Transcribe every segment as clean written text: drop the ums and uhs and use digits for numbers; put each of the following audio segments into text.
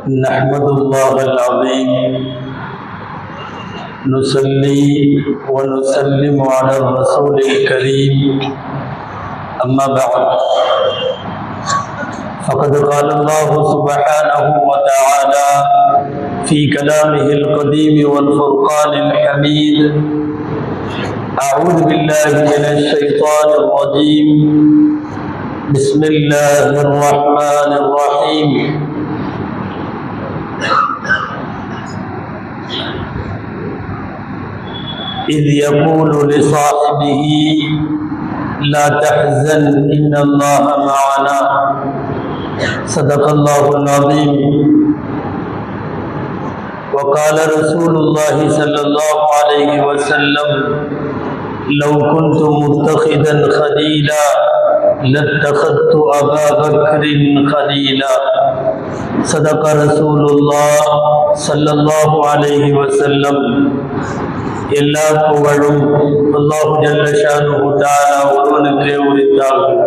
نحمد الله العظيم نصلي ونسلم على الرسول الكريم أما بعد فقد قال الله سبحانه وتعالى في كلامه القديم والفرقان الحميد أعوذ بالله من الشيطان الرجيم بسم الله الرحمن الرحيم إذ يقول لصاحبه لا تحزن إن الله معنا صدق الله العظيم وقال رسول الله صلى الله عليه وسلم لو كنت متخذا خليلا لاتخذت أبا بكر خليلا صدق رسول الله صلى الله عليه وسلم எல்லா புகழும் அல்லாஹ் ஜல்ல ஷானுஹு தஆலா ஒருவனுக்கே உரித்தாகும்.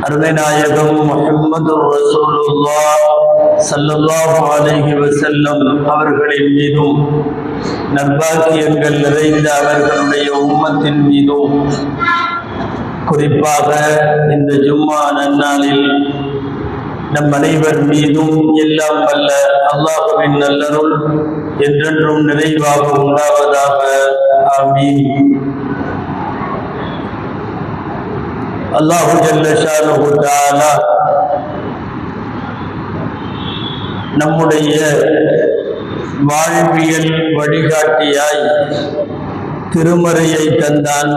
அருமை நாயகம் முஹம்மதுர் ரசூலுல்லாஹ் ஸல்லல்லாஹு அலைஹி வஸல்லம் அவர்களின் மீதும் நற்பாக்கியங்கள் நிறைந்த அவர்களுடைய உம்மத்தின் மீதும் குறிப்பாக இந்த ஜும்மா நன்னாளில் நம் அனைவர் மீதும் எல்லாம் வல்ல அல்லாஹ்வின் நல்லருள் என்றென்றும் நிறைவாக உண்டாவதாக. ஆமீன். அல்லாஹு ஜல்ல ஷானுஹு தஆலா நம்முடைய வாழ்வியல் வழிகாட்டியாய் திருமறையை தந்தான்.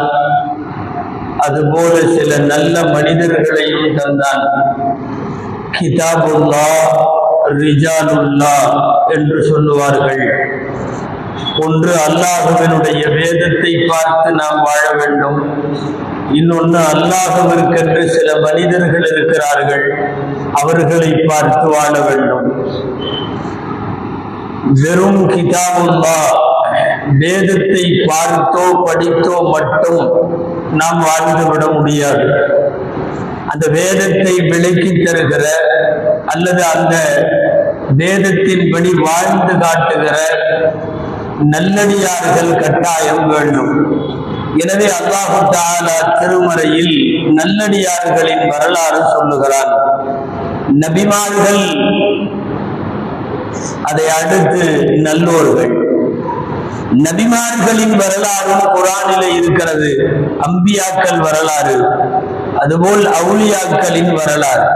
அதுபோல சில நல்ல மனிதர்களையும் தந்தான். கிதாபுல்லாஹ் ரிஜாலுல்லாஹ் என்று சொல்லுவார்கள். ஒன்று அல்லாஹ்வினுடைய வேதத்தை பார்த்து நாம் வாழ வேண்டும். இன்னொன்று அல்லாஹ்விற்கென்று சில மனிதர்கள் இருக்கிறார்கள், அவர்களை பார்த்து வாழ வேண்டும். வெறும் கிதாபுல்லாஹ் வேதத்தை பார்த்தோ படித்தோ மட்டும் நாம் வாழ்ந்துவிட முடியாது. அந்த வேதத்தை விளக்கி தருகிற அல்லது அந்த வேதத்தின்படி வாழ்ந்து காட்டுகிற நல்லடியார்கள் கட்டாயம் வேண்டும். எனவே அல்லாஹு தஆலா திருமறையில் நல்லடியார்களின் வரலாறு சொல்லுகிறார். நபிமார்கள், அதை அடுத்து நல்லோர்கள். நபிமார்களின் வரலாறும் குர்ஆனிலே இருக்கிறது. அம்பியாக்கள் வரலாறு, அதுபோல் அவுலியாக்களின் வரலாறு,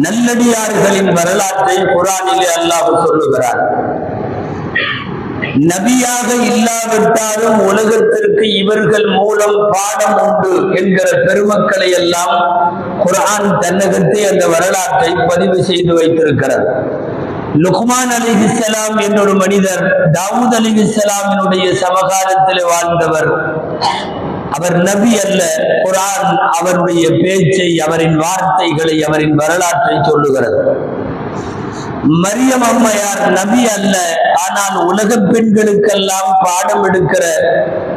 நல்லடியார்களின் வரலாற்றை குர்ஆனிலே அல்லாஹ் சொல்லுகிறார். நபியாக இல்லாவிட்டாலும் உலகத்திற்கு இவர்கள் மூலம் பாடம் உண்டு என்கிற பெருமக்களை எல்லாம் குர்ஆன் தன்னகத்தே அந்த வரலாற்றை பதிவு செய்து வைத்திருக்கிறது. லுக்மான் அலைஹிஸ்ஸலாம் என்னொரு மனிதர் தாவூத் அலைஹிஸ்ஸலாமினுடைய சமகாலத்தில் வாழ்ந்தவர். அவர் நபி அல்ல. குர்ஆன் அவருடைய பேச்சை, அவரின் வார்த்தைகளை, அவரின் வரலாற்றை சொல்லுகிறது. மரியம் அம்மையார் நபி அல்ல, ஆனால் உலக பெண்களுக்கெல்லாம் பாடம் எடுக்கிற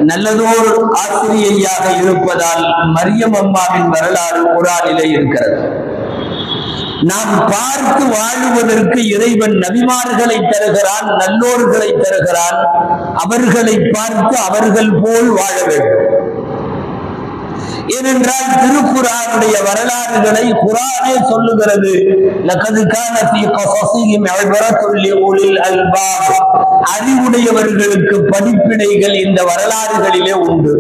நல்லதோர் ஆசிரியையாக இருப்பதால் மரியம் அம்மாவின் வரலாறு குர்ஆனிலே இருக்கிறது. நாம் பார்த்து வாழுவதற்கு இறைவன் நபிமார்களை தருகிறான், நல்லோர்களை தருகிறான். அவர்களை பார்த்து அவர்கள் போல் வாழ வேண்டும். ஏனென்றால் திருக்குர்ஆனுடைய வரலாறுகளை குர்ஆனே சொல்லுகிறது. லகத் கான ஃபீ கஸஸிஹிம் இப்ரத்துல் லிஉலில் அல்பாப். அறிவுடையவர்களுக்கு படிப்பினைகள் இந்த வரலாறுகளிலே உண்டு.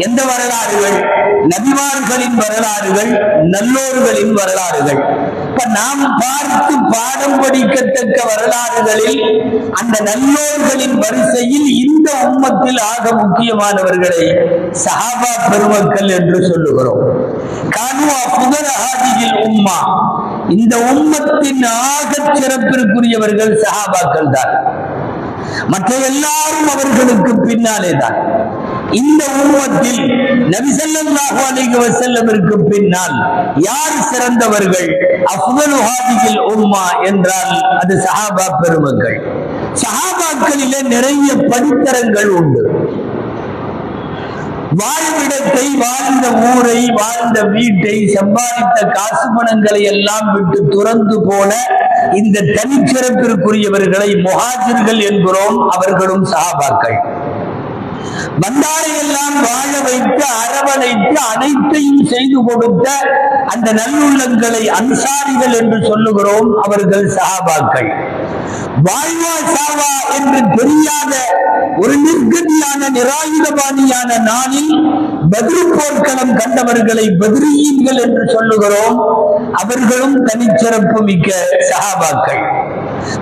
எந்த வரலாறுகள்? நபிமார்களின் வரலாறுகள், நல்லோர்களின் வரலாறுகள். நாம் பார்த்து பாடம் படிக்கத்தக்க வரலாறுகளில் அந்த நல்லோர்களின் வரிசையில் இந்த உம்மத்தில் ஆக முக்கியமானவர்களை சஹாபா பெருமக்கள் என்று சொல்லுகிறோம். கானு அஃதல ஹாதிஹில் உம்மா. இந்த உம்மத்தின் ஆக சிறப்பிற்குரியவர்கள் சஹாபாக்கள் தான். மற்ற எல்லாரும் அவர்களுக்கு பின்னாலே தான். இந்த உம்மத்தில் நபி ஸல்லல்லாஹு அலைஹி வஸல்லமிற்கு பின்னால் யார் சிறந்தவர்கள்? அஃதலு ஹாதிஹில் உம்மா என்றால் அது சஹாபா பெருமக்கள். சஹாபாக்களிலே நிறைய படித்தரங்கள் உண்டு. வாழ்விடத்தை, வாழ்ந்த ஊரை, வாழ்ந்த வீட்டை, சம்பாதித்த காசு பணங்களை எல்லாம் விட்டு துறந்து போன இந்த தனிச்சிறப்பிற்குரியவர்களை முஹாஜிர்கள் என்கிறோம். அவர்களும் சஹாபாக்கள். வந்தாரை எல்லாம் வாழ வைத்து அரவணைத்து அனைத்தையும் செய்து கொடுத்த அந்த நல்லுள்ளங்களை அன்சாரிகள் என்று சொல்லுகிறோம். அவர்கள் சஹாபாக்கள். வாழ்வா சாவா என்று தெரியாத ஒரு நிர்கதியான நிராயுதபாணியான நாளில் பத்ர் போர்க்களம் கண்டவர்களை பத்ரியீன்கள் என்று சொல்லுகிறோம். அவர்களும் தனிச்சிறப்பு மிக்க சஹாபாக்கள்.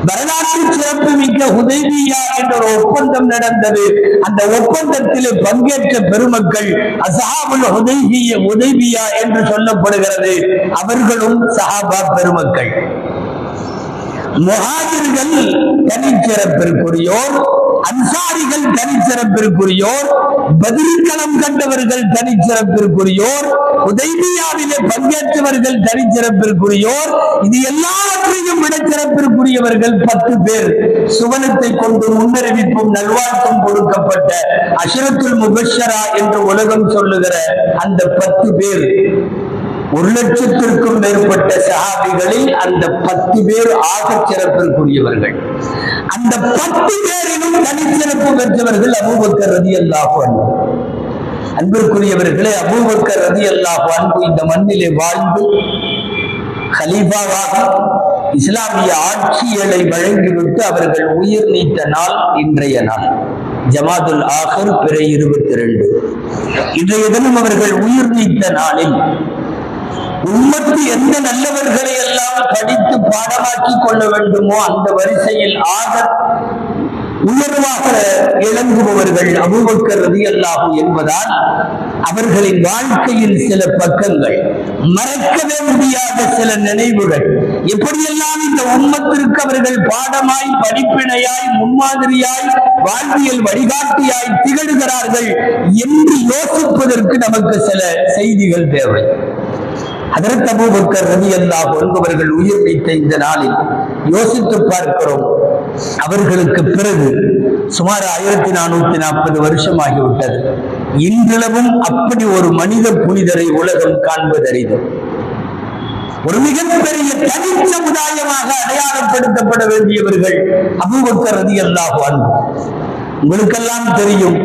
வரலாற்று சிறப்பு மிக்க ஹுதைபியா என்ற ஒரு ஒப்பந்தம் நடந்தது. அந்த ஒப்பந்தத்திலே பங்கேற்ற பெருமக்கள் அஸ்ஹாபுல் ஹுதைபியா என்று சொல்லப்படுகிறது. அவர்களும் சஹாபா பெருமக்கள். முஹாஜிர்கள் தனிச்சிறப்பிற்குரியோர், அன்சாரிகள் தனிச்சிறப்பிற்குரியோர், பத்ரிக்களம் கண்டவர்கள் தனிச்சிறப்பிற்குரியோர், ஹுதைபியாவிலே பங்கேற்றவர்கள் தனிச்சிறப்பிற்குரியோர். இது எல்லாவற்றையும் விட சிறப்பிற்குரியவர்கள் 10 பேர். சுவனத்தை கொண்டு முன்னறிவிப்பும் நல்வாழ்த்தும் கொடுக்கப்பட்ட அஷ்ரத்துல் முபஷ்ஷரா என்று உலகம் சொல்லுகிற அந்த 10 பேர். 1,00,000க்கும் மேற்பட்ட சஹாபிகளில் அந்த 10 பேர் ஆக சிறப்பிற்குரியவர்கள். அந்த 10 பேரிலும் தனிச்சிறப்பு பெற்றவர்கள் அபூபக்கர் ரலியல்லாஹு அன்ஹு. அன்பிற்குரியவர்களே, அபூபக்கர் ரலியல்லாஹு அன்ஹு இந்த மண்ணிலே வாழ்ந்து கலீஃபாவாக இஸ்லாமிய ஆட்சிகளை வழங்கிவிட்டு அவர்கள் உயிர் நீத்த நாள் இன்றைய நாள். ஜமாதுல் ஆஹிர் பிறை 22. இன்றைய தினம் அவர்கள் உயிர் நீத்த நாளில் உம்மத்து எந்த நல்லவர்களை எல்லாம் படித்து பாடமாக்கி கொள்ள வேண்டுமோ அந்த வரிசையில் ஆக உயர்வாக இளங்குபவர்கள் அபூபக்கர் ரலியல்லாஹு என்பதால் அவர்களின் வாழ்க்கையில் சில பக்கங்கள், மறக்கவே முடியாத சில நினைவுகள், எப்படியெல்லாம் இந்த உம்மத்திற்கு அவர்கள் பாடமாய், படிப்பினையாய், முன்மாதிரியாய், வாழ்வியல் வழிகாட்டியாய் திகழ்கிறார்கள் என்று யோசிப்பதற்கு நமக்கு சில செய்திகள் தேவை. ஹஜ்ரத் அபூபக்கர் ரலியல்லாஹு அன்ஹு அவர்கள் உயிர் நீத்த இந்த நாளில் யோசித்து பார்க்கிறோம். அவர்களுக்கு பிறகு சுமார் 1440 வருஷம் ஆகிவிட்டது. இன்றளவும் அப்படி ஒரு மனித புனிதரை உலகம் காண்பதறிது. ஒரு மிகப்பெரிய தனி சமுதாயமாக அடையாளப்படுத்தப்பட வேண்டியவர்கள் அபூபக்கர் ரலியல்லாஹு அன்ஹு. உங்களுக்கெல்லாம் தெரியும்,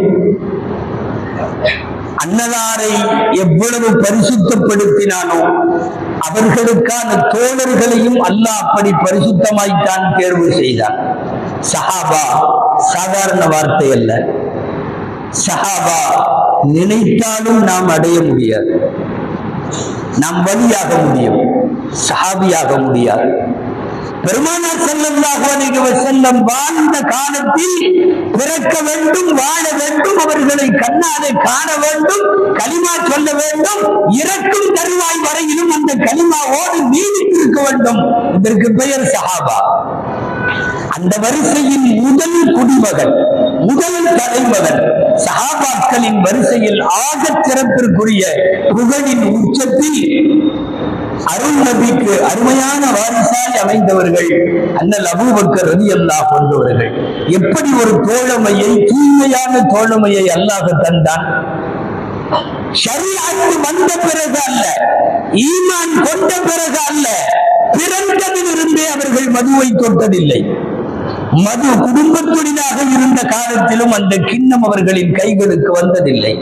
அன்னலாரை எவ்வளவு பரிசுத்தப்படுத்தினானோ அவர்களுக்கான தோழர்களையும் அல்லாஹ் அப்படி பரிசுத்தமாய்த்தான் தேர்வு செய்தார். சஹாபா சாதாரண வார்த்தை அல்ல. சஹாபா நினைத்தாலும் நாம் அடைய முடியாது. நாம் வழியாக முடியும், சஹாபியாக முடியாது. பெருமானார் ஸல்லல்லாஹு அலைஹி வஸல்லம் வாழ்ந்த காலத்தில் பிறக்க வேண்டும், வாழ வேண்டும், அவர்களை கண்ணாலே காண வேண்டும், கலிமா சொல்ல வேண்டும், இறக்கும் தருவாய் வரையிலும் அந்த கலிமாவோடு நீடித்திருக்க வேண்டும். இதற்கு பெயர் சஹாபா. அந்த வரிசையின் முதல் குடிமகன், முதல் தலைமகன், சஹாபாக்களின் வரிசையில் ஆக சிறப்பிற்குரிய புகழின் உச்சத்தில் அருள் நபிக்கு அருமையான வாரிசாய் அமைந்தவர்கள் அண்ணல் அபூபக்கர் ரலியல்லாஹு அன்ஹு அவர்கள். எப்படி ஒரு தோழமையை, தூய்மையான தோழமையை அல்லாஹ் தந்தான். ஷரீஅத் வந்த பிறகு அல்ல, ஈமான் கொண்ட பிறகு அல்ல, பிறந்ததிலிருந்தே அவர்கள் மதுவை தொட்டதில்லை. மது குடும்பத்துடனாக இருந்த காலத்திலும் அந்த கிண்ணம் அவர்களின் கைகளுக்கு வந்ததில்லை.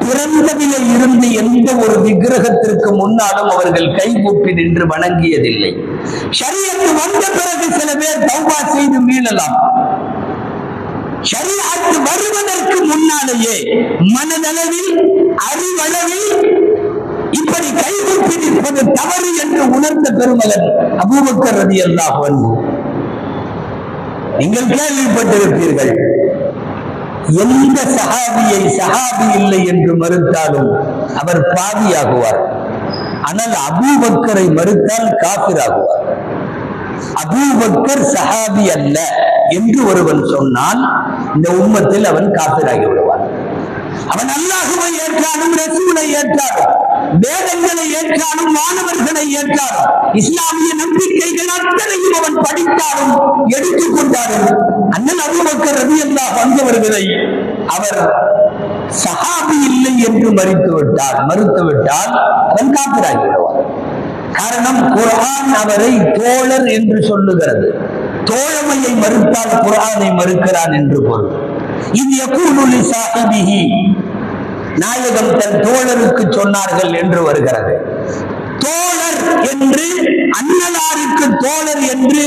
பிறந்ததிலே இருந்து எந்த ஒரு விக்கிரகத்திற்கு முன்னாலும் அவர்கள் கைகூப்பி நின்று வணங்கியதில்லை. ஷரீஅத் வந்த பிறகு சில பேர் தௌபா செய்து மீளலாம். ஷரீஅத் வருவதற்கு முன்னாலேயே மனதளவில், அறிவளவில் இப்படி கைகூப்பி நிற்பது தவறு என்று உணர்ந்த பெருமகன் அபூபக்கர் ரலியல்லாஹு அன்ஹு. நீங்கள் கேள்விப்பட்டிருப்பீர்கள், எந்த சஹாபியை சஹாபி இல்லை என்று மறுத்தாலும் அவர் பாவியாகுவார். ஆனால் அபூபக்கரை மறுத்தால் காபிராகுவார். அபூபக்கர் சஹாபி அல்ல என்று ஒருவன் சொன்னால் இந்த உம்மத்தில் அவன் காபிராகி விடுவான். அவன் அல்லாஹ்வை ஏற்றாலும், ரசூலை ஏற்றாலும், வேதங்களை ஏற்றாலும், மாணவர்களை ஏற்றாலும், இஸ்லாமிய நம்பிக்கைகள் அத்தனையும் அவன் படித்தாலும் எடுத்துக்கொண்டாலும் அண்ணல் அபூபக்கர் ரலியல்லாஹு அன்ஹு அவர்களை அவர் சஹாபி இல்லை என்று மறுத்துவிட்டால் அவன் காபிராகி விடுவார். காரணம், குர்ஆன் அவரை தோழர் என்று சொல்லுகிறது. தோழமையை மறுத்தால் குர்ஆனை மறுக்கிறான் என்று பொருள். இது யகூலு லி ஸாஹிபிஹி, நாயகம் தன் தோழருக்கு சொன்னார்கள் என்று வருகிறது. தோழர் என்று, அன்னலாருக்கு தோழர் என்று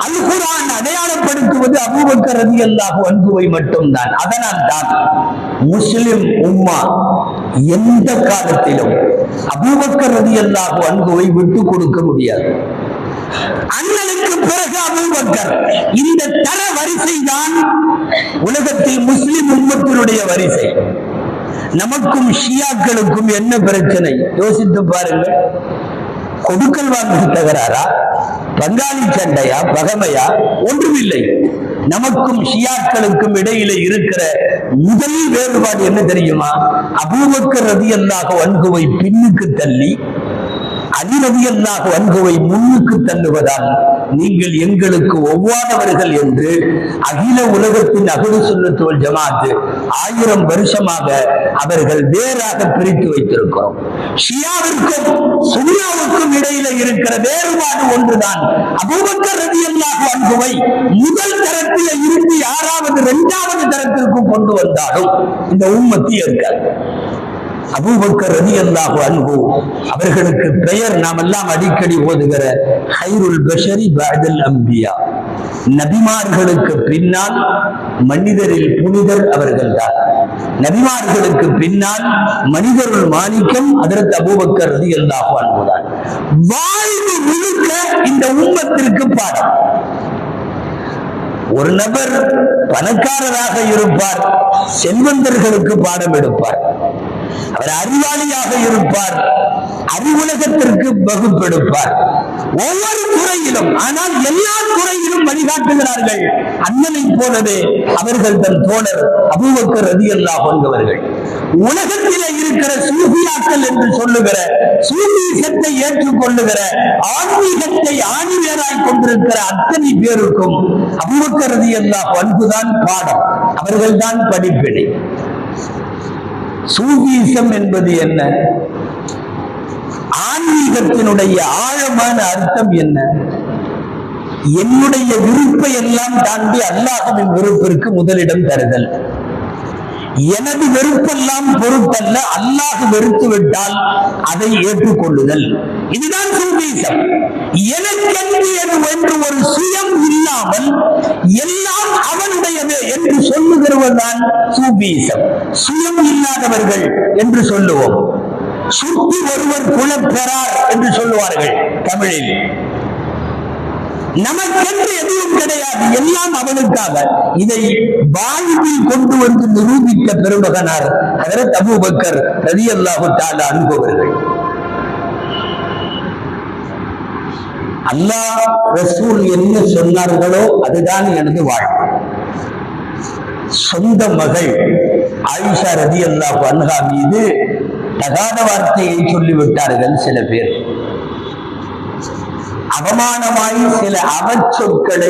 அல் குர்ஆன் அடையாளப்படுத்துவது அபூபக்கர் ரலியல்லாஹு அன்ஹுவை மட்டும்தான். அதனால் தான் முஸ்லிம் உம்மா எந்த காலத்திலும் அபூபக்கர் ரலியல்லாஹு அன்ஹுவை விட்டு கொடுக்க முடியாது. அண்ணனுக்கு பிறகு அபூபக்கர். இந்த தர வரிசை தான் உலகத்தில் முஸ்லிம் உம்மத்தினுடைய வரிசை. நமக்கும் ஷியாக்களுக்கும் என்ன பிரச்சனை யோசித்து பாருங்கள். கொடுக்கல் வாங்கல் தகராறா, பங்காளி சண்டையா, பகமையா? ஒன்றுமில்லை. நமக்கும் ஷியாக்களுக்கும் இடையில இருக்கிற முதல் வேறுபாடு என்ன தெரியுமா? அபூபக்கர் ரலியல்லாஹு அன்ஹுவை பின்னுக்கு தள்ளி அலி ரலியல்லாஹு அன்ஹுவை முன்னுக்கு தள்ளுவதால் நீங்கள் எங்களுக்கு ஒவ்வாதவர்கள் என்று அகில உலகத்தின் அஹ்லு சுன்னத் வல் ஜமாஅத் 1000 வருஷமாக அவர்கள் வேறாக பிரித்து வைத்திருக்கிறோம். ஷியாவிற்கும் சுன்னியாவுக்கும் இடையில இருக்கிற வேறுபாடு ஒன்றுதான். அபூபக்கர் ரலியல்லாஹு அன்ஹுவை முதல் தரத்தில் இருந்து 6வது 2வது தரத்திற்கு கொண்டு வந்தாலும் இந்த உம்மத்து ஏற்காது. அபூபக்கர் ரலியல்லாஹு அன்ஹு அவர்களுக்கு பெயர் நாம் எல்லாம் அடிக்கடி ஓதுகிற ஹைருல் பஷரி பஅதல் அம்பியா, நபிமார்களுக்கு பின்னால் மனிதரில் புனிதர் அவர்கள்தான். நபிமார்களுக்கு பின்னால் மனிதருள் மாணிக்கம் ஹஜ்ரத் அபூபக்கர் ரலியல்லாஹு அன்ஹு தான். வாழ்வு முழுக்க இந்த உம்மத்திற்கு பாடம். ஒரு நபர் பணக்காரராக இருப்பார், செல்வந்தர்களுக்கு பாடம் எடுப்பார். அவர் அறிவாளியாக இருப்பார், அறிவுலகத்திற்கு வகுப்பெடுப்பார். ஒவ்வொரு துறையிலும், ஆனால் எல்லா துறையிலும் வழிகாட்டுகிறார்கள். அண்ணனை போலவே அவர்கள் தன் தோழர் அபூபக்கர் ரலியல்லாஹு அன்ஹு அவர்கள். உலகத்திலே இருக்கிற சூஃபியாக்கள் என்று சொல்லுகிற, சூஃபிசத்தை ஏற்றுக்கொள்ளுகிற, ஆன்மீகத்தை ஆணிவேராய் கொண்டிருக்கிற அத்தனை பேருக்கும் அபூபக்கர் ரலியல்லாஹு அன்ஹு தான் பாடம், அவர்கள் தான் படிப்பினை. சூஃபிசம் என்பது என்ன? ஆன்மீகத்தினுடைய ஆழமான அர்த்தம் என்ன? என்னுடைய விருப்பை எல்லாம் தாண்டி அல்லாஹ்வின் விருப்பிற்கு முதலிடம் தருதல். எனது வெறுப்பெல்லாம் பொருட்டல்ல, அல்லாஹ் வெறுத்து விட்டால் அதை ஏற்றுக்கொள்ளுதல். இதுதான் சூஃபிசம். எனக்கென்று என்று ஒரு சுயம் இல்லாமல் எல்லாம் அவனுடையது என்று சொல்லுகிறவர்தான் சூஃபிசம். சுயம் இல்லாதவர்கள் என்று சொல்லுவோம். சுற்றி ஒருவர் குலப்பெறார் என்று சொல்லுவார்கள் தமிழில். நமக்கென்று எதுவும் கிடையாது, எல்லாம் அவனுக்காக. இதை வாழ்வில் கொண்டு வந்து நிரூபித்த பெருமகனார் ஹஜ்ரத் அபூபக்கர் ரலியல்லாஹு தஆலா அன்ஹு அவர்கள். அல்லாஹ் ரசூல் என்ன சொன்னார்களோ அதுதான் எனது வாழ்வு. சொந்த மகள் ஆயிஷா ரலியல்லாஹு அன்ஹா மீது தகாத வார்த்தையை சொல்லிவிட்டார்கள் சில பேர். அவமானமாய் சில அவச்சொற்களை,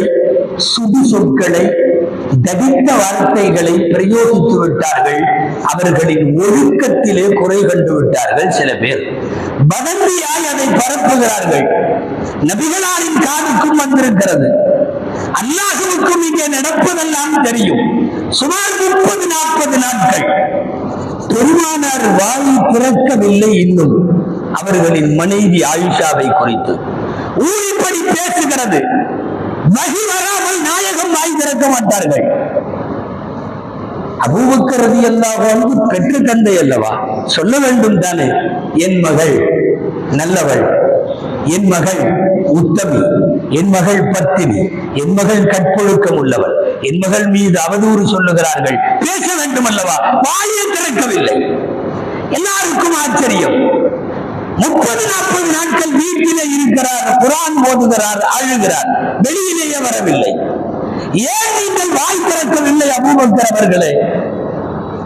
சுடு சொற்களை, தடித்த வார்த்தைகளை பிரயோகித்து விட்டார்கள். அவர்களின் ஒழுக்கத்திலே குறை கண்டு விட்டார்கள் சில பேர். வதந்தியாய் அதை பரப்புகிறார்கள். நபிகளாரின் காதுக்கும் வந்திருக்கிறது. அல்லாஹ்வுக்கும் இங்கே நடப்பதெல்லாம் தெரியும். சுமார் 30-40 நாட்கள் பெருமானார் வாய் திறக்கவில்லை. இன்னும் அவர்களின் மனைவி ஆயிஷாவை குறித்து ஊழிப்படி பேசுகிறது. வஹி வராமல் நாயகம் வாய் திறக்க மாட்டார்கள். அபூபக்கர் ரலியல்லாஹு அன்ஹு பெற்ற தந்தை அல்லவா, சொல்ல வேண்டும் தானே, என் மகள் நல்லவள், என் மகள் உத்தமி, என் மகள் பத்தினி, என் மகள் கற்பொழுக்கம் உள்ளவள், என் மகள் மீது அவதூறு சொல்லுகிறார்கள், பேச வேண்டும் அல்லவா. வாயை திறக்கவில்லை. எல்லாருக்கும் ஆச்சரியம். 30-40 நாட்கள் வீட்டிலே இருக்கிறார், குர்ஆன் ஓதுகிறார், அழுகிறார், வெளியிலேயே வரவில்லை. ஏன் நீங்கள் வாய் திறக்கவில்லை அபூபக்கர் அவர்களே?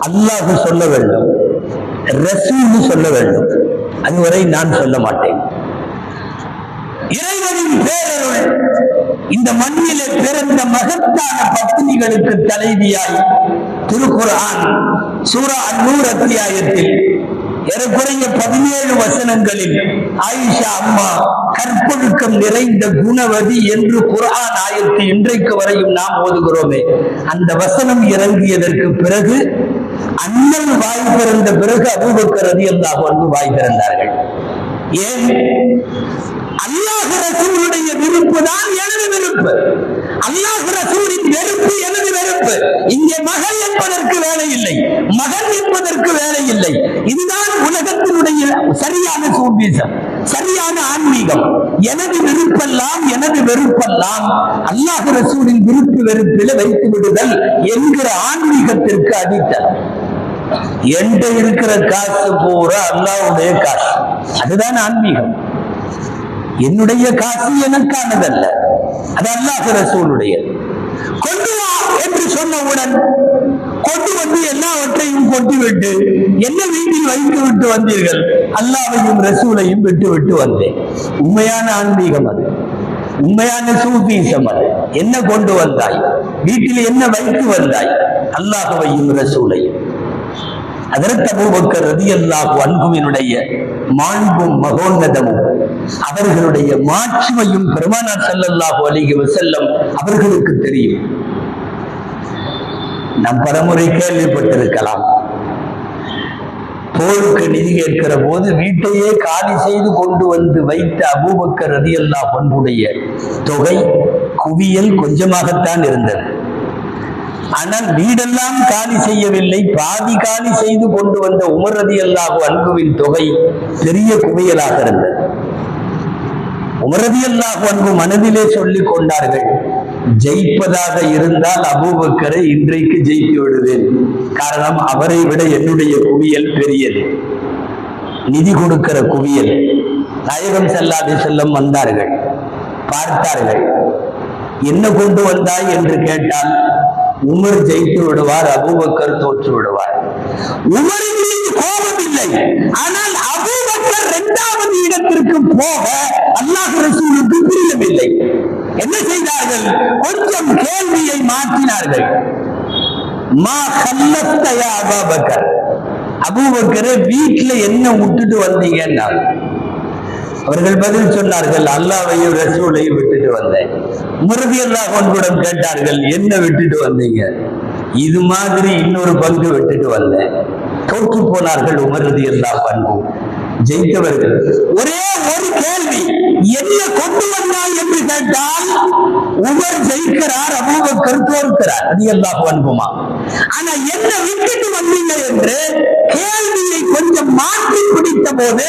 அல்லாஹ் சொல்ல வேண்டும், ரசூல் சொல்ல வேண்டும், அதுவரை நான் சொல்ல மாட்டேன். இறைவனின் பேரருள் இந்த மண்ணிலே பிறந்த மகத்தான பத்தினிகளுக்கு தலைவியாய் திருக்குர்ஆன் சூரா அன்-நூர் அத்தியாயத்தில் ஏறக்குறைய 17 வசனங்களில் ஆயிஷா அம்மா கற்பொழுக்கம் நிறைந்த குணவதி என்று குர்ஆன் ஆயத்து இன்றைக்கு வரையும் நாம் ஓதுகிறோமே, அந்த வசனம் இறங்கியதற்கு பிறகு அண்ணல் வாய் திறந்த பிறகு அபூபக்கர் ரலியல்லாஹு அன்ஹு வாய் திறந்தார்கள். ஏன்? அல்லாஹ் ரசூலுடைய விருப்பு தான் எனது விருப்பு, அல்லாஹ் ரசூலின் வெறுப்பு எனது வெறுப்பு. இங்கே மகள் என்பதற்கு வேலை இல்லை, மகன் என்பதற்கு வேலை இல்லை. இதுதான் உலகத்தினுடைய சரியான சூழ்வீசம், சரியான ஆன்மீகம். எனது விருப்பெல்லாம் எனது வெறுப்பெல்லாம் அல்லாஹ் ரசூலின் விருப்பு வெறுப்பில் வைத்து விடுதல் என்கிற ஆன்மீகத்திற்கு அடித்தளம். என்கிட்ட இருக்கிற காசு பூரா அல்லாஹ்வுடைய காசு, அதுதான் ஆன்மீகம். என்னுடைய காசு எனக்கானதல்ல, அது அல்லாஹ் ரசூலுடைய. கொண்டு வா என்று சொன்னவுடன் கொண்டு வந்து எல்லாவற்றையும் கொண்டு விட்டு என்ன வீட்டில் வைத்து விட்டு வந்தீர்கள்? அல்லாஹ்வையும் ரசூலையும் விட்டு விட்டு வந்தேன். உண்மையான ஆன்மீகம் அது, உண்மையான சூஃபீசம் அது. என்ன கொண்டு வந்தாய்? வீட்டில் என்ன வைத்து வந்தாய்? அல்லாஹ்வையும் ரசூலையும். ஹஜ்ரத் அபூபக்கர் ரலியல்லாஹு அன்ஹுவினுடைய மாண்பும் மகோன்னதமும் அவர்களுடைய மாட்சிமையும் பெருமானார் ஸல்லல்லாஹு அலைஹி வஸல்லம் அவர்களுக்கு தெரியும். நாம் பலமுறை கேள்விப்பட்டிருக்கலாம், போருக்கு நிதி கேட்கிற போது வீட்டையே காலி செய்து கொண்டு வந்து வைத்த அபூபக்கர் ரலியல்லாஹு அன்ஹுடைய தொகை குவியல் கொஞ்சமாகத்தான் இருந்தது. ஆனால் வீடெல்லாம் காலி செய்யவில்லை, பாதி காலி செய்து கொண்டு வந்த உமர் ரலியல்லாஹு அன்ஹுவின் தொகை பெரிய குவியலாக இருந்தது. உமர் ரலியல்லாஹு அன்ஹு மனதிலே சொல்லிக் கொண்டார்கள், ஜெயிப்பதாக இருந்தால் அபூபக்கரை இன்றைக்கு ஜெயித்து விடுவேன். காரணம், அவரை விட என்னுடைய குவியல் பெரியது, நிதி கொடுக்கிற குவியல். நாயகம் ஸல்லல்லாஹு அலைஹி வஸல்லம் வந்தார்கள், பார்த்தார்கள். என்ன கொண்டு வந்தாய் என்று கேட்டால் உமர் ஜெயித்து விடுவார், அபூபக்கர் தோற்று விடுவார். உமரின் மீது கோபம் இல்லை, ஆனால் அபூபக்கர் 2வது இடத்திற்கு போக அல்லாஹ் ரசூலுக்கு பிரியமில்லை. என்ன செய்தார்கள்? கொஞ்சம் கேள்வியை மாற்றினார்கள். மா கல்லத்த யா அபூபக்கர், அபூபக்கரை வீட்டுல என்ன விட்டுட்டு வந்தீங்கன்னா? அவர்கள் பதில் சொன்னார்கள், அல்லாஹ்வையும் ரசூலையும் விட்டுட்டு வந்தேன். உமர் ரலியல்லாஹு அன்ஹுவிடம் கேட்டார்கள், என்ன விட்டுட்டு வந்தீங்க? இது மாதிரி இன்னொரு பங்கு விட்டுட்டு வந்தேன். தோற்று போனார்கள் உமர் ரலியல்லாஹு அன்ஹு. ஜெயித்தவர்கள் ஒரே ஒரு கேள்வி, என்ன கொண்டு வந்தாய் என்று கேட்டால் உமர் ஜெயிக்கிறார், அபூபக்கர் தோற்கிறார் ரலியல்லாஹு அன்ஹுமா. ஆனா என்ன விட்டுட்டு வந்தீங்க என்று கேள்வியை கொஞ்சம் மாற்றி பிடித்த போது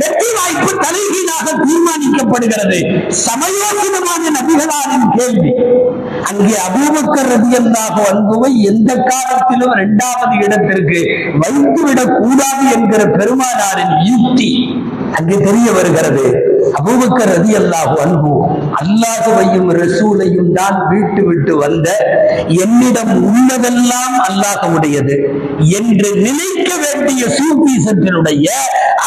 வெற்றி வாய்ப்பு தலைகீழாக தீர்மானிக்கப்படுகிறது. சமயோசிதமான நபிகளாரின் கேள்வி. அங்கே அபூபக்கர் ரலியல்லாஹு அன்ஹுவை எந்த காலத்திலும் 2வது இடத்திற்கு வைத்துவிடக் கூடாது என்கிற பெருமானாரின் யுக்தி அங்கே தெரிய வருகிறது. அபூபக்கர் ரலியல்லாஹு அன்ஹு அல்லாஹ்வையும் ரசூலையும் தான் வீட்டு விட்டு வந்த, என்னிடம் உள்ளதெல்லாம் அல்லாஹ்வுடையது என்று நினைக்க வேண்டிய சூஃபிசத்தினுடைய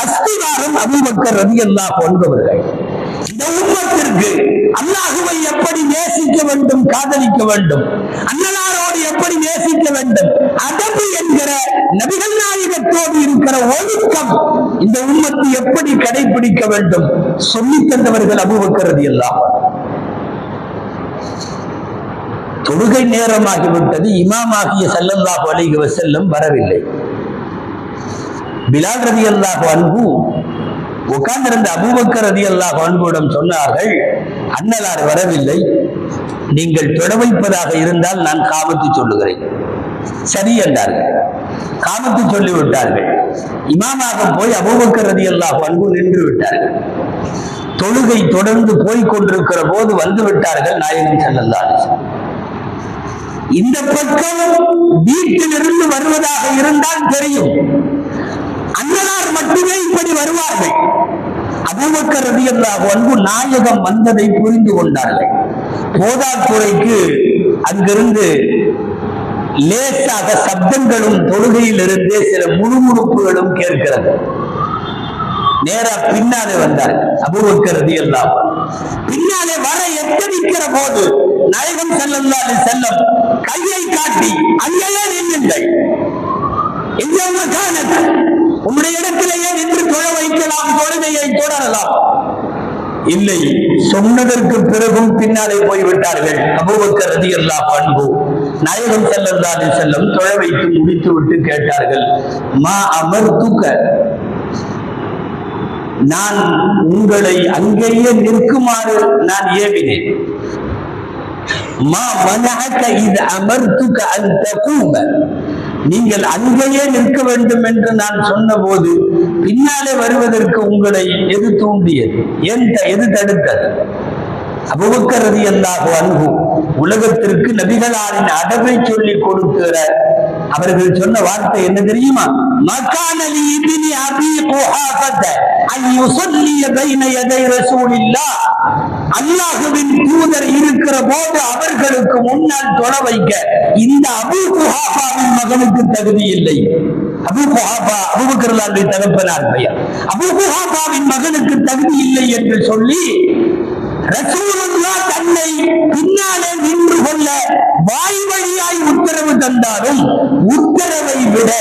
அஸ்திவாரம் அபூபக்கர் ரலியல்லாஹு அன்ஹு அவர்கள். இந்த உம்மத்திற்கு அல்லாஹ்வை எப்படி நேசிக்க வேண்டும், காதலிக்க வேண்டும், அன்னலாரோடு எப்படி நேசிக்க வேண்டும், அதபு என்கிற நபிகள் நாயகத்தோடு இருக்கிற ஒழுக்கம் இந்த உம்மத்து எப்படி கடைபிடிக்க வேண்டும் சொல்லித் தந்தவர்கள் அபூபக்கர் ரலியல்லாஹு அன்ஹு. தொழுகை நேரமாகிவிட்டது, இமாமாகிய ஸல்லல்லாஹு அலைஹி வஸல்லம் வரவில்லை. பிலால் ரலியல்லாஹு அன்ஹு உட்கார்ந்திருந்த அபூபக்கர் ரலியல்லாஹு அன்ஹுவிடம் சொன்னார்கள், அன்னலார் வரவில்லை, நீங்கள் தொட வைப்பதாக இருந்தால் நான் காமத்து சொல்லுகிறேன். சரி என்றார்கள். காமத்து சொல்லிவிட்டார்கள். இமாமாக போய் அபூபக்கர் ரலியல்லாஹு அன்ஹு நின்று விட்டார்கள். தொழுகை தொடர்ந்து போய்க் கொண்டிருக்கிற போது வந்து விட்டார்கள் நாயகம் ஸல்லல்லாஹு அலைஹி வஸல்லம். இந்த பக்கம் வீட்டிலிருந்து வருவதாக இருந்தால் தெரியும், அன்னலார் மட்டுமே இப்படி வருவார்கள். அபூபக்கர் ரலியல்லாஹு அன்ஹு நாயகம் வந்ததை புரிந்து கொண்டார்கள். போதாக்குறைக்கு அங்கிருந்து லேசாக சப்தங்களும் தொழுகையில் இருந்தே சில முணுமுணுப்புகளும் கேட்கிறது. நேரா பின்னாலே வந்தார்கள் அபூபக்கர் ரலியல்லாஹு அன்ஹு. பின்னாலே வர எத்தனிக்கிற போது நாயகம் ஸல்லல்லாஹு அலைஹி வஸல்லம் கையை காட்டி அங்கேயே நின்னுங்கள், உங்களுடைய இடத்திலேயே நின்று தொழ வைக்கலாம், தொழுகையை தொடரலாம். இல்லை, சொன்னதற்கு பிறகும் பின்னாலே போய்விட்டார்கள். அபூபக்கர் ரலியல்லாஹு அன்ஹு நாயகம் ஸல்லல்லாஹு அலைஹி வஸல்லம் தொழ வைத்து முடித்து விட்டு கேட்டார்கள், மா அமர்துக, நான் உங்களை அங்கேயே நிற்குமாறு நான் ஏவினேன். மா மனஅக இத் அமர்துக அன் தகூம, நீங்கள் அங்கேயே நிற்க வேண்டும் என்று நான் சொன்ன போது பின்னாலே வருவதற்கு உங்களை எது தூண்டியது, எது தடுத்தது? அபூபக்கர் ரலியல்லாஹு அன்ஹு உலகத்திற்கு நபிகளாரின் அடவை சொல்லி கொடுக்கிற அவர்கள் சொன்ன வார்த்தை என்ன தெரியுமா? மகான லி இப்னி அபீ குஹாஃபத அன் யுஸல்லி பைன யதை ரசூலில்லாஹ், அல்லாஹ்வின் தூதர் இருக்கிற போது அவர்களுக்கு முன்னால் தொழ வைக்க இந்த அபூ குஹாஃபாவின் மகனுக்கு தகுதி இல்லை. அபூ குஹாஃபா அபூபக்கர் ரலியல்லாஹு அன்ஹு தகப்பனார் பெயர். அபூ குஹாஃபாவின் மகனுக்கு தகுதி இல்லை என்று சொல்லி ரசூலுல்லாஹ் தன்னை பின்னாலே நின்று கொள்ள வாய் வழியாய் உத்தரவு தந்தாலும் உத்தரவை விட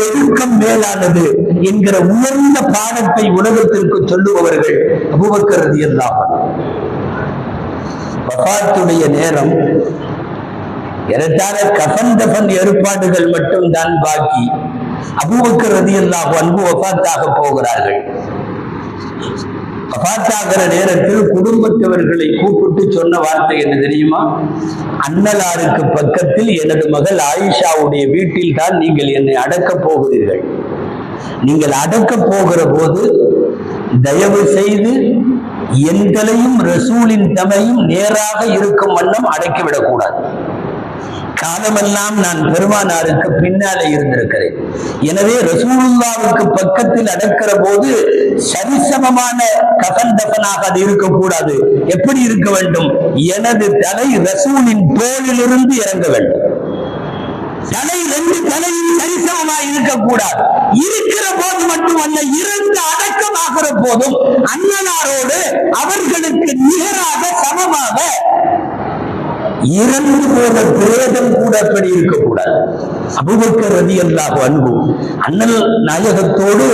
ஒழுக்கம் மேலானது என்கிற உயர்ந்த பாடத்தை உலகத்திற்கு சொல்லுபவர்கள் அபூபக்கர் ரலியல்லாஹு அன்ஹு. வஃபாத்துடைய நேரம் ஏறத்தாழ கஃன் தஃபன் ஏற்பாடுகள் மட்டும் தான் பாக்கி. அபூபக்கர் ரலியல்லாஹு அன்ஹு வஃபாத்தாக போகிறார்கள். வஃபாத்தாகிற நேரத்தில் குடும்பத்தவர்களை கூப்பிட்டு சொன்ன வார்த்தை என்ன தெரியுமா? அன்னலாருக்கு பக்கத்தில் எனது மகள் ஆயிஷாவுடைய வீட்டில் தான் நீங்கள் என்னை அடக்கப் போகிறீர்கள். நீங்கள் அடக்கப் போகிற போது தயவு செய்து என் தலையும் ரசூலின் தமையும் நேராக இருக்கும் வண்ணம் அடக்கிவிடக்கூடாது. காலமெல்லாம் நான் பெருமானாருக்கு பின்னாலே இருந்திருக்கிறேன். எனவே ரசூலுல்லாஹ்வுக்கு பக்கத்தில் அடக்கிற போது சரிசமமான கஃன் தஃபனாக அது இருக்கக்கூடாது. எப்படி இருக்க வேண்டும்? எனது தலை ரசூலின் தோளிலிருந்து இறங்க வேண்டும். தலை ரெண்டு தலையும் சரிசமமாக இருக்கக்கூடாது. இருக்கிற போது மட்டுமல்ல, இறந்து அடக்கமாகிற போதும் அண்ணனாரோடு அவர்களுக்கு நிகராக சமமாக இறந்து போன பிரேதம் கூட அப்படி இருக்கக்கூடாது. அபூபக்கர் ரலியல்லாஹு அன்ஹு அண்ணல் நாயகத்தோடு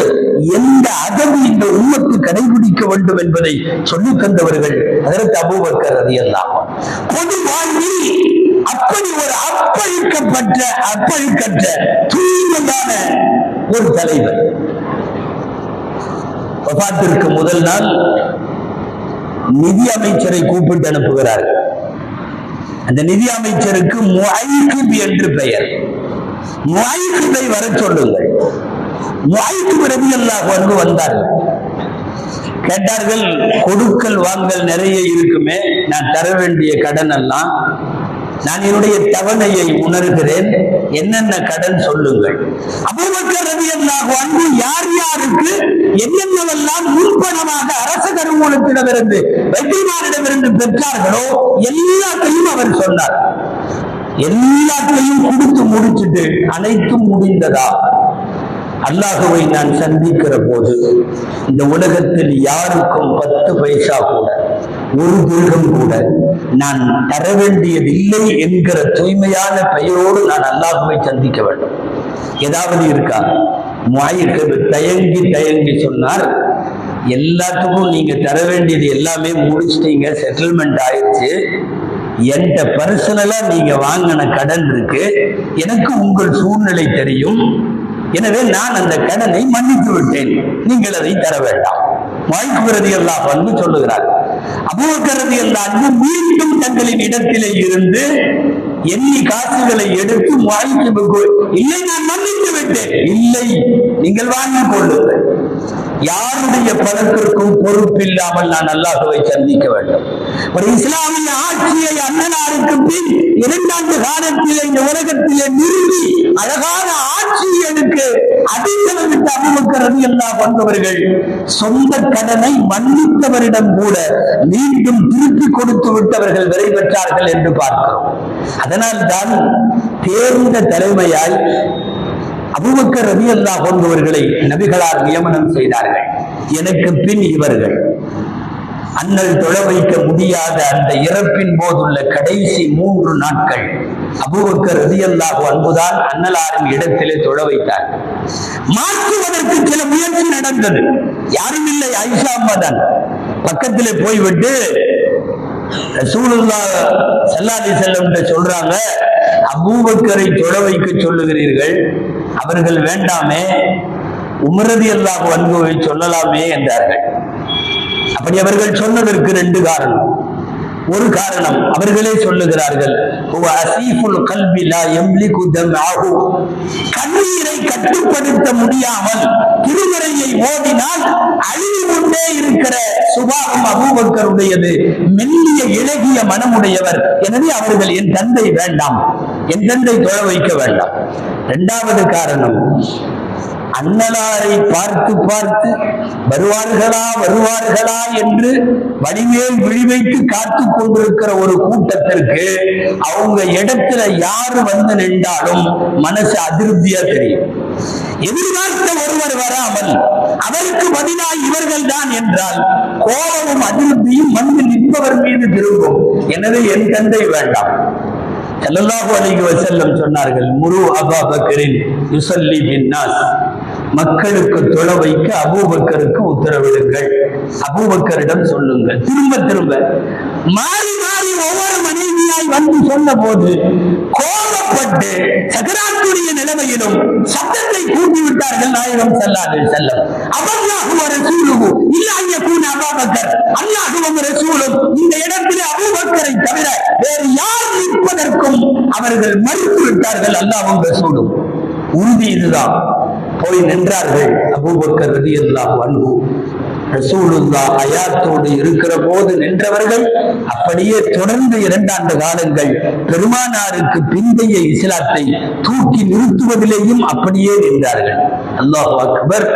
எந்த அதவு இந்த உம்மத்து கடைபிடிக்க வேண்டும் என்பதை சொல்லித் தந்தவர்கள் ஹஜ்ரத் அபூபக்கர் ரலியல்லாஹு அன்ஹு. பொது வாழ்வில் அப்படி ஒரு அப்பழுக்கற்ற தூய்மையான ஒரு தலைவர். வஃபாத்திற்கு முதல் நாள் நிதி அமைச்சரை கூப்பிட்டு அனுப்புகிறார்கள். அந்த நிதி அமைச்சருக்கு முஐகிப் என்று பெயர். முஐகிபை வர சொல்லுங்கள். முஐகிப் ரலியல்லாஹு அன்ஹு வந்தார்கள். கேட்டார்கள், கொடுக்கல் வாங்கல் நிறைய இருக்குமே, நான் தர வேண்டிய கடன் எல்லாம், நான் என்னுடைய தவணையை உணர்கிறேன், என்னென்ன கடன் சொல்லுங்கள். அபூபக்கர் ரலியல்லாஹு அன்ஹு யார் யாருக்கு என்னென்னவெல்லாம் முன்பணமாக அரச கருவூலத்திடமிருந்து வைத்தியமாரிடமிருந்து பெற்றார்களோ எல்லாத்தையும் அவர் சொன்னார். எல்லாத்தையும் கொடுத்து முடிச்சுட்டு அனைத்தும் முடிந்ததா? அல்லாஹுவை நான் சந்திக்கிற போது இந்த உலகத்தில் யாருக்கும் 10 பைசா கூட, ஒரு திருகம் கூட நான் தர வேண்டியதில்லை என்கிற தூய்மையான பெயரோடு நான் அல்லாஹுவை சந்திக்க வேண்டும். ஏதாவது இருக்கா? முஐகிப் தயங்கி சொன்னார், எல்லாத்துக்கும் நீங்க தர வேண்டியது எல்லாமே முடிச்சிட்டீங்க, செட்டில்மெண்ட் ஆயிடுச்சு. என்கிட்ட பர்சனலா நீங்க வாங்கின கடன் இருக்கு, எனக்கு உங்கள் சூழ்நிலை தெரியும், எனவே நான் அந்த கடனை மன்னித்து விட்டேன், நீங்கள் அதை தர வேண்டாம். முஐகிப் ரலியல்லாஹு அன்ஹு சொல்லுகிறார். அபூபக்கர் ரலியல்லாஹு அன்ஹு மீண்டும் தங்களின் இடத்திலே இருந்து எண்ணி காசுகளை எடுத்து முஐகிபுக்கு, இல்லை நான் மன்னித்து விட்டேன், இல்லை நீங்கள் வாங்கிக் கொள்ளுங்கள், யாருடைய பணத்திற்கும் பொறுப்பில்லாமல் நான் அல்லாஹுவை சந்திக்க வேண்டும். ஒரு இஸ்லாமிய ஆட்சியை அண்ணனாருக்கு பின் 2 ஆண்டு காலத்திலே இந்த உலகத்திலே நிறுவி அழகான ஆட்சிகளுக்கு அடித்தளமிட்ட அபூபக்கர் ரலியல்லாஹு அன்ஹு அவர்கள் சொந்த கடனை மன்னித்தவரிடம் கூட மீண்டும் திருப்பி கொடுத்து விட்டவர்கள் விரை பெற்றார்கள் என்று பார்க்கிறோம். அதனால் தான் தேர்ந்த தலைமையாய் அபூபக்கர் ரலியல்லாஹு அன்ஹு அவர்களை நபிகளார் நியமனம் செய்தார்கள். எனக்கு பின் இவர்கள் அண்ணல் தொழ வைக்க முடியாத அந்த இறப்பின் போதுள்ள கடைசி 3 நாட்கள் அபூபக்கர் ரலியல்லாஹு அன்ஹுதான் அண்ணலாரின் இடத்திலே தொழ வைத்தார். மாற்றுவதற்கு சில முயற்சி நடந்தது. யாரும் இல்லை, ஆயிஷா அம்மா தான். பக்கத்திலே போய்விட்டு ரசூலுல்லாஹ் ஸல்லல்லாஹு அலைஹி வஸல்லம் சொல்றாங்க, அபூபக்கரை தொழ வைக்க சொல்லுகிறீர்கள், அவர்கள் வேண்டாமே, உமர் ரலியல்லாஹு அன்ஹுவை சொல்லலாமே என்றார்கள். அப்படி அவர்கள் சொன்னதற்கு 2 காரணம். ஒரு காரணம், அவர்களே சொல்லுகிறார்கள், கண்ணீரை கட்டுப்படுத்த முடியாமல் திருமறையை ஓதினால் அழிவு கொண்டே இருக்கிற சுபாவம் அபூபக்கருடையது, மெல்லிய இளகிய மனமுடையவர். எனவே அவர்கள் என் தந்தை வேண்டாம், என் தந்தை தொழ வைக்க வேண்டாம். 2வது காரணம், அண்ணலாரை பார்த்து பார்த்து வருவார்களா என்று வடிவேல் விழிவைத்து காத்து கொண்டிருக்கிற ஒரு கூட்டத்திற்கு அவங்க இடத்துல யாரு வந்து நின்றாலும் மனசு அதிருப்தியா தெரியும். எதிர்பார்த்த ஒருவர் வராமல் அவருக்கு பதிலாக இவர்கள் தான் என்றால் கோபமும் அதிருப்தியும் வந்து நிற்பவர் மீது திரும்பும். எனவே என் தந்தை வேண்டாம். ஸல்லல்லாஹு அலைஹி வஸல்லம் சொன்னார்கள், முரு அபூ பக்கரின் யுஸல்லி பின்னாஸ், மக்களுக்கு தொழ வைக்க அபூபக்கருக்கு உத்தரவிடுங்கள், அபூபக்கரிடம் சொல்லுங்கள். திரும்ப மாறி மாறி ஒவ்வொரு மனைவியாய் வந்து சொன்ன போது கோபப்பட்டு சகராத்துடைய நிலைமையிலும் சத்தத்தை கூட்டி விட்டார்கள் நாயகம் ஸல்லல்லாஹு அலைஹி வஸல்லம். அல்லாஹு வ ரசூலுஹு இல்லா யகூன அபூபக்கர், அல்லாஹ்வும் ரசூலும் இந்த இடத்திலே அபூபக்கரை தவிர வேறு யார் நிற்பதற்கும் அவர்கள் மறுத்து விட்டார்கள். அல்லாஹ்வும் ரசூலும் உறுதி இதுதான். போய் நின்றார்கள். அபூபக்கர் ரலியல்லாஹு அன்ஹு ரசூலுல்லாஹ் ஹயாத்தோடு இருக்கிற போது நின்றவர்கள் அப்படியே தொடர்ந்து 2 ஆண்டு காலங்கள் பெருமானாருக்கு பிந்தைய இஸ்லாத்தை தூக்கி நிறுத்துவதிலேயும் அப்படியே நின்றார்கள். அல்லாஹு அக்பர்.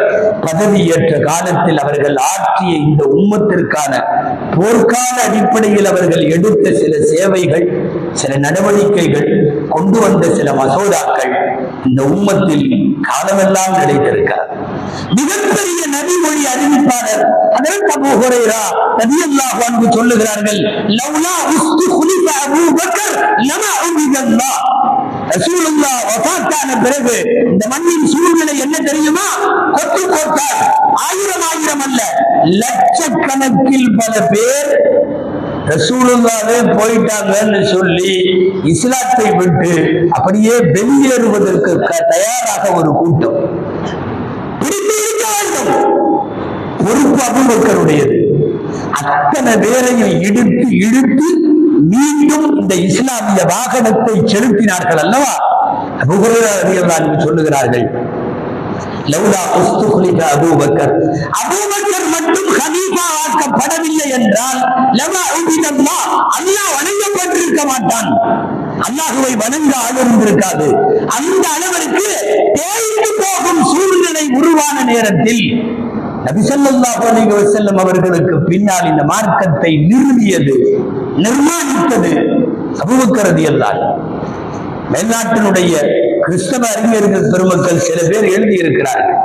பதவியேற்ற காலத்தில் அவர்கள் ஆற்றிய இந்த உம்மத்திற்கான போர்க்கால அடிப்படையில் அவர்கள் எடுத்த சில சேவைகள், சில நடவடிக்கைகள், கொண்டு வந்த சில மசோதாக்கள் இந்த உம்மத்தில் காலமெல்லாம் நிலைத்திருக்கிறார். மிகப்பெரிய நபிமொழி அறிவிப்பாளர் ஹஜ்ரத் அபூ ஹுரைரா ரலியல்லாஹு அன்ஹு சொல்லுகிறார்கள், லவ்லா உஸ்துஹ்லிஃப அபூ பக்கர் லமா உபிதல்லாஹ். ரசூலுல்லாஹ் வஃபாத்தான பிறகு இந்த மண்ணின் சூழ்நிலை என்ன தெரியுமா? கொத்து கொத்தார், 1000 அல்ல, லட்சக்கணக்கில் பல பேர் ரசூலுல்லாஹ்வே போயிட்டாங்கன்னு சொல்லி இஸ்லாத்தை விட்டு அப்படியே வெளியேறுவதற்கு தயாராக ஒரு கூட்டம். பொறுப்பு அபூபக்கருடையது. அத்தனை பேரையும் இழுத்து மீண்டும் இந்த இஸ்லாமிய வாகனத்தை செலுத்தினார்கள் அல்லவா? அபூ ஹுரைரா ரலியல்லாஹு அன்ஹு சொல்லுகிறார்கள், லவ்லா உஸ்துஹ்லிஃப அபூபக்கர், அபூபக்கர் மட்டும் கலீஃபா ஆக்கப்படவில்லை என்றால் லமா உபிதல்லாஹ், அல்லாஹ் வணங்கப்பட்டிருக்க மாட்டான், அல்லாஹ்வை வணங்க ஆகியிருந்திருக்காது. அந்த அளவிற்கு தேய்ந்து போகும் சூழ்நிலை உருவான நேரத்தில் நபி ஸல்லல்லாஹு அலைஹி வஸல்லம் அவர்களுக்கு பின்னால் இந்த மார்க்கத்தை நிறுவியது, நிர்மாணித்தது அபூபக்கர் ரலியல்லாஹு அன்ஹு. மேல்நாட்டினுடைய கிறிஸ்தவ அறிஞர்கள் பெருமக்கள் சில பேர் எழுதியிருக்கிறார்கள்,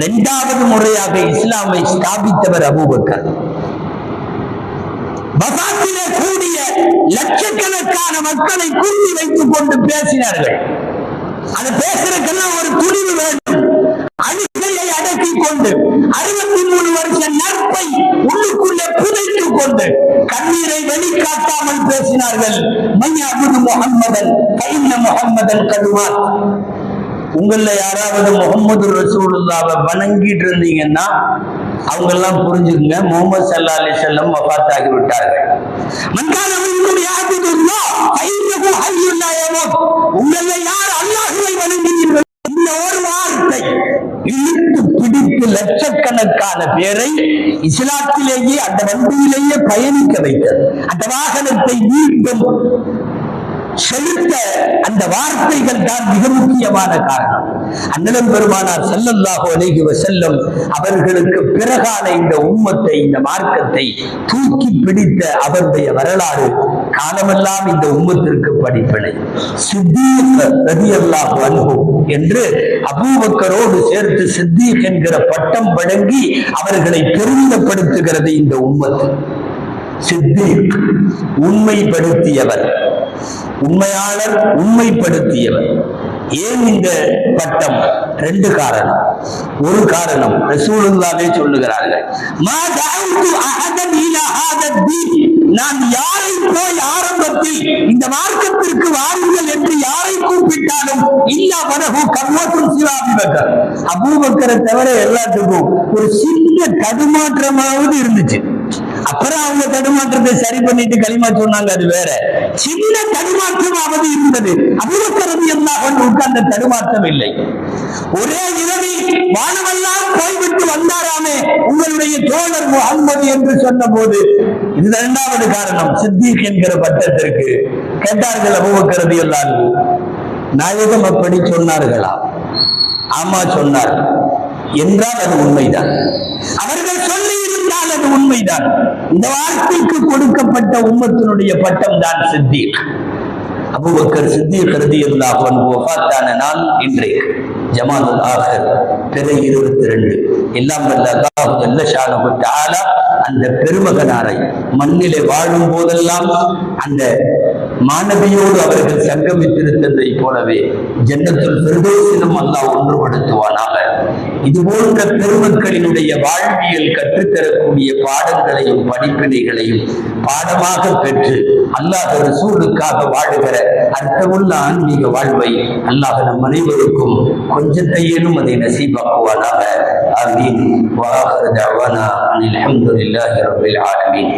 2வது முறையாக இஸ்லாமை ஸ்தாபித்தவர் அபூபக்கர். வஃபாத்திலே கூடிய லட்சக்கணக்கான மக்களை கூட்டி வைத்துக் கொண்டு பேசினார்கள். அது பேசுறதுக்கெல்லாம் ஒரு துணிவு வேண்டும். அழுகையை அடக்கிக் கொண்டு 63 வருஷ நற்பை உள்ளுக்குள்ளே புதைத்துக் கொண்டு கண்ணீரை வெளிக்காட்டாமல் பேசினார்கள். மய்யஅபுது முஹம்மதன் ஃபஇன்ன முஹம்மதன் கத் மாத். உங்கள யாராவது முஹம்மது ரசூலுல்லாஹ்வை வணங்கிட்டு இருந்தீங்கன்னா அவங்க எல்லாம் புரிஞ்சுக்குங்க, முஹம்மது ஸல்லல்லாஹு அலைஹி வஸல்லம் வஃபாத் ஆகி விட்டார்கள். மன் கான மின்கும் யஅபுதுல்லாஹ் ஃபஇன்னஹு ஹய்யுன் லா யமூத். உங்கள யார் அல்லாஹ்வை வணங்குகிறீர்கள், இந்த ஒரு வார்த்தை இழுத்து பிடித்து லட்சக்கணக்கான பேரை இஸ்லாத்திலேயே அந்த வண்டியிலேயே பயணிக்க வைத்தது. அந்த வாகனத்தை மீண்டும் செலுத்த அந்த வார்த்தைகள் தான் மிக முக்கியமான காரணம். அண்ணலம் பெருமானார் ஸல்லல்லாஹு அலைஹி வஸல்லம் அவர்களுக்கு பிறகான இந்த உம்மத்தை, இந்த மார்க்கத்தை தூக்கி பிடித்த அவருடைய வரலாறு காலமெல்லாம் இந்த உம்மத்திற்கு படிப்பினை. சித்தீக் ரலியல்லாஹு அன்ஹு என்று அபூபக்கரோடு சேர்த்து சித்தீக் என்கிற பட்டம் வழங்கி அவர்களை பெருமிதப்படுத்துகிறது இந்த உம்மத். சித்தீக் உண்மைப்படுத்தியவர், உண்மையாளர், உண்மைப்படுத்தியவர். ஏன் இந்த பட்டம்? ரெண்டு காரணம். ஒரு காரணம் ரசூலுல்லாஹே சொல்லுகிறார்கள், மா தஅவுது அஹதன் இலா ஹாதா தீன், நான் யாரை போய் ஆரம்பத்தில் இந்த மார்க்கத்திற்கு வாருங்கள் என்று யாரை கூப்பிட்டாலும் இல்லா வனஹு கர்வத்துன் சிவா அபூபக்கர், அபூபக்கரை தவிர எல்லாத்துக்கும் ஒரு சின்ன தடுமாற்றமாவது இருந்துச்சு. அப்புறம் அவங்க தடுமாற்றத்தை சரி பண்ணிட்டு களிமா சொன்னாங்க, அது வேற. சின்ன தடுமாற்றமாவது இருந்தது. அபூபக்கர் ரலியல்லாஹு அன்ஹுவுக்கு அந்த தடுமாற்றம் இல்லை. ஒரே இரவில் வானமெல்லாம் போய்விட்டு வந்தாராமே உங்களுடைய தோழர் முஹம்மது என்று சொன்ன போது, இது இரண்டாவது காரணம் சித்தீக் என்கிற பட்டத்திற்கு. கேட்டார்கள் அபூபக்கர் ரலியல்லாஹு அன்ஹு, நாயகம் அப்படி சொன்னார்களா? ஆமா சொன்னார் என்றால் அது உண்மைதான். அவர்கள் சொல்லி இருந்தால் அது உண்மைதான். இந்த வார்த்தைக்கு கொடுக்கப்பட்ட உம்மத்தினுடைய பட்டம் தான் சித்தீக். அபூபக்கர் சித்தீக் ரலியல்லாஹு அன்ஹு வஃபாத்தான நாள் இன்றைக்கு ஜமாதுல் ஆஹிர் பிறை 22. எல்லாம் வல்ல அல்லாஹ் ஜல்ல ஷானஹு தஆலா அந்த பெருமகனாரை மண்ணிலே வாழும் போதெல்லாம் அந்த மாணவியோடு அவர்கள் சங்கமித்திருந்ததை போலவே ஜன்னத்துல் ஃபிர்தௌஸிலும் அல்லாஹ் ஒன்றுபடுத்துவானாக. இது போன்ற பெருமக்களினுடைய வாழ்வியல் கற்றுத்தரக்கூடிய பாடங்களையும் படிப்பினைகளையும் பாடமாக பெற்று அல்லாஹ் ரசூலுக்காக வாழுகிற அர்த்தமுள்ள ஆன்மீக வாழ்வை அல்லாஹ் நம் அனைவருக்கும் கொஞ்சத்தையேனும் அதை நசீபாக்குவானாக. ஆமீன். வ ஆகிரு தஅவானா அனில் ஹம்துலில்லாஹி ரப்பில் ஆலமீன்.